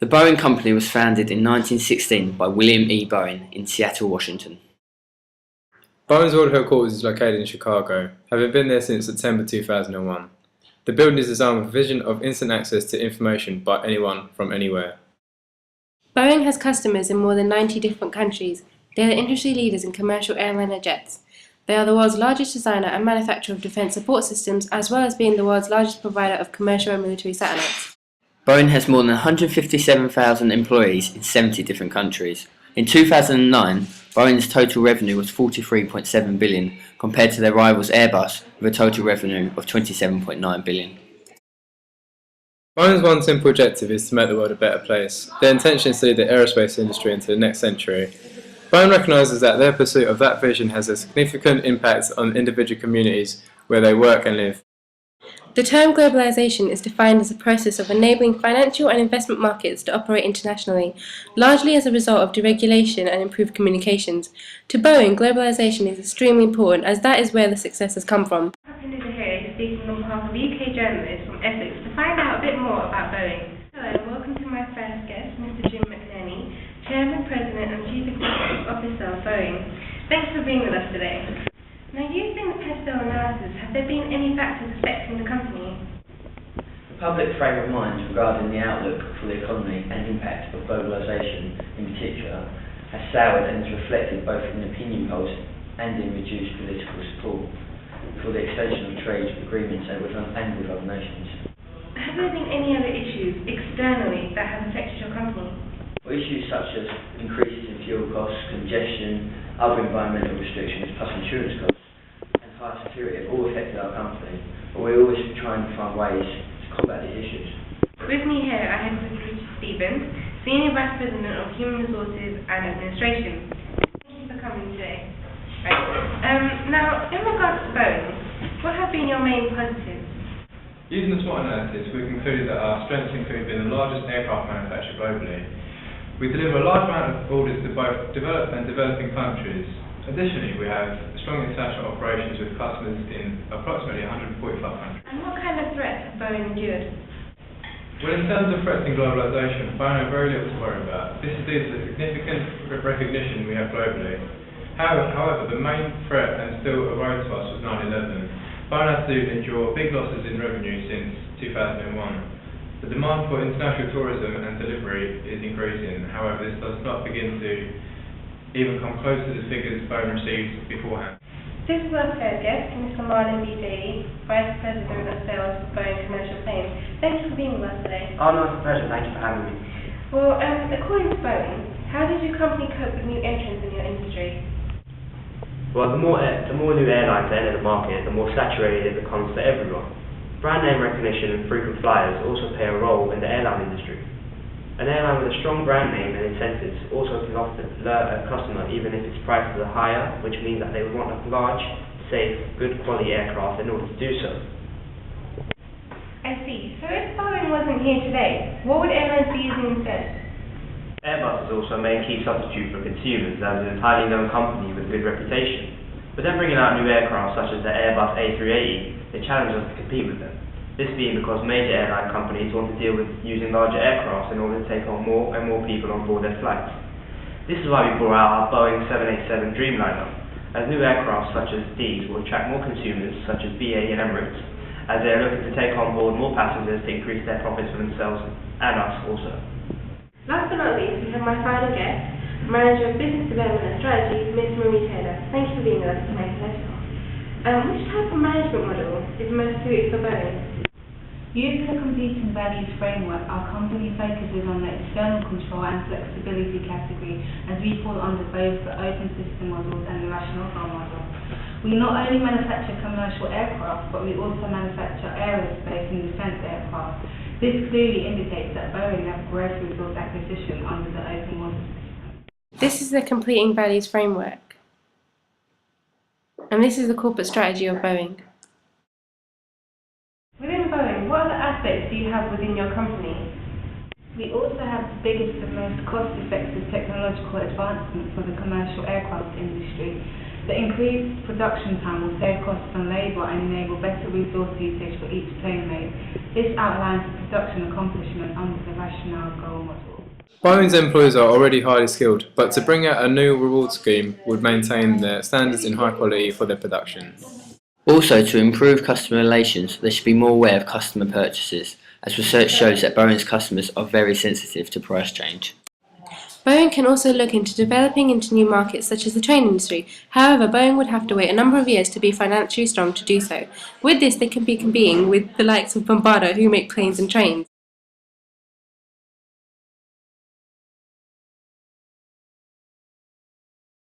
The Boeing Company was founded in 1916 by William E. Boeing in Seattle, Washington. Boeing's world headquarters is located in Chicago, having been there since September 2001. The building is designed with a vision of instant access to information by anyone from anywhere. Boeing has customers in more than 90 different countries. They are the industry leaders in commercial airliner jets. They are the world's largest designer and manufacturer of defense support systems, as well as being the world's largest provider of commercial and military satellites. Boeing has more than 157,000 employees in 70 different countries. In 2009, Boeing's total revenue was $43.7 billion, compared to their rivals Airbus, with a total revenue of $27.9 billion. Boeing's one simple objective is to make the world a better place. Their intention is to lead the aerospace industry into the next century. Boeing recognises that their pursuit of that vision has a significant impact on individual communities where they work and live. The term globalisation is defined as a process of enabling financial and investment markets to operate internationally, largely as a result of deregulation and improved communications. To Boeing, globalisation is extremely important, as that is where the success has come from. I'm here speaking on behalf of a UK journalist from Essex to find out a bit more about Boeing. Hello and welcome to my first guest, Mr. Jim McNerney, Chairman, President and Chief Executive Officer of Boeing. Thanks for being with us today. Now, using the PESTEL analysis, have there been any factors affecting the company? The public frame of mind regarding the outlook for the economy and impact of globalisation in particular has soured and is reflected both in opinion polls and in reduced political support for the extension of trade agreements and with other nations. Have there been any other issues externally that have affected your company? Well, issues such as increases in fuel costs, congestion, other environmental restrictions, plus insurance costs, and high security have all affected our company, but we're always trying to find ways to combat these issues. With me here, I have Mr. Richard Stevens, Senior Vice President of Human Resources and Administration. Thank you for coming today. Right. Now, in regards to Boeing, what have been your main positives? Using the SWOT analysis, we've concluded that our strengths include being the largest aircraft manufacturer globally. We deliver a large amount of orders to both developed and developing countries. Additionally, we have strong international operations with customers in approximately 145 countries. And what kind of threats have Boeing endured? Well, in terms of threats in globalisation, Boeing have very little to worry about. This is due to the significant recognition we have globally. However, the main threat and still a road to us was 9/11. Boeing had to endure big losses in revenue since 2001. The demand for international tourism and delivery is increasing. However, this does not begin to even come close to the figures Boeing received beforehand. This is our third guest, Mr. Marlon B. Daly, Vice President of Sales for Boeing Commercial Planes. Thank you for being with us today. Oh, no, it's a pleasure. Thank you for having me. Well, according to Boeing, how did your company cope with new entrants in your industry? Well, the more new airlines enter the market, the more saturated it becomes for everyone. Brand name recognition and frequent flyers also play a role in the airline industry. An airline with a strong brand name and incentives also can often lure a customer even if its prices are higher, which means that they would want a large, safe, good quality aircraft in order to do so. I see. So if Boeing wasn't here today, what would airlines be using instead? Airbus is also a main key substitute for consumers as an entirely known company with a good reputation. But then bringing out new aircraft such as the Airbus A380, they challenge us to compete with them. This being because major airline companies want to deal with using larger aircraft in order to take on more and more people on board their flights. This is why we brought out our Boeing 787 Dreamliner, as new aircraft such as these will attract more consumers such as BA and Emirates, as they are looking to take on board more passengers to increase their profits for themselves and us also. Last but not least, we have my final guest, Manager of Business Development and Strategy, Ms. Marie Taylor. Thank you for being with us tonight. Which type of management model is most suited for Boeing? Using the competing values framework, our company focuses on the external control and flexibility category, as we fall under both the open system models and the rational goal model. We not only manufacture commercial aircraft, but we also manufacture aerospace and defence aircraft. This clearly indicates that Boeing have growth resource acquisition under the open model system. This is the completing values framework. And this is the corporate strategy of Boeing. Within Boeing, what other aspects do you have within your company? We also have the biggest and most cost-effective technological advancement for the commercial aircraft industry. The increased production time will save costs on labour and enable better resource usage for each plane mate. This outlines the production accomplishment under the rationale goal model. Boeing's employees are already highly skilled, but to bring out a new reward scheme would maintain their standards in high quality for their production. Also, to improve customer relations, they should be more aware of customer purchases, as research shows that Boeing's customers are very sensitive to price change. Boeing can also look into developing into new markets such as the train industry. However, Boeing would have to wait a number of years to be financially strong to do so. With this, they can be competing with the likes of Bombardier, who make planes and trains.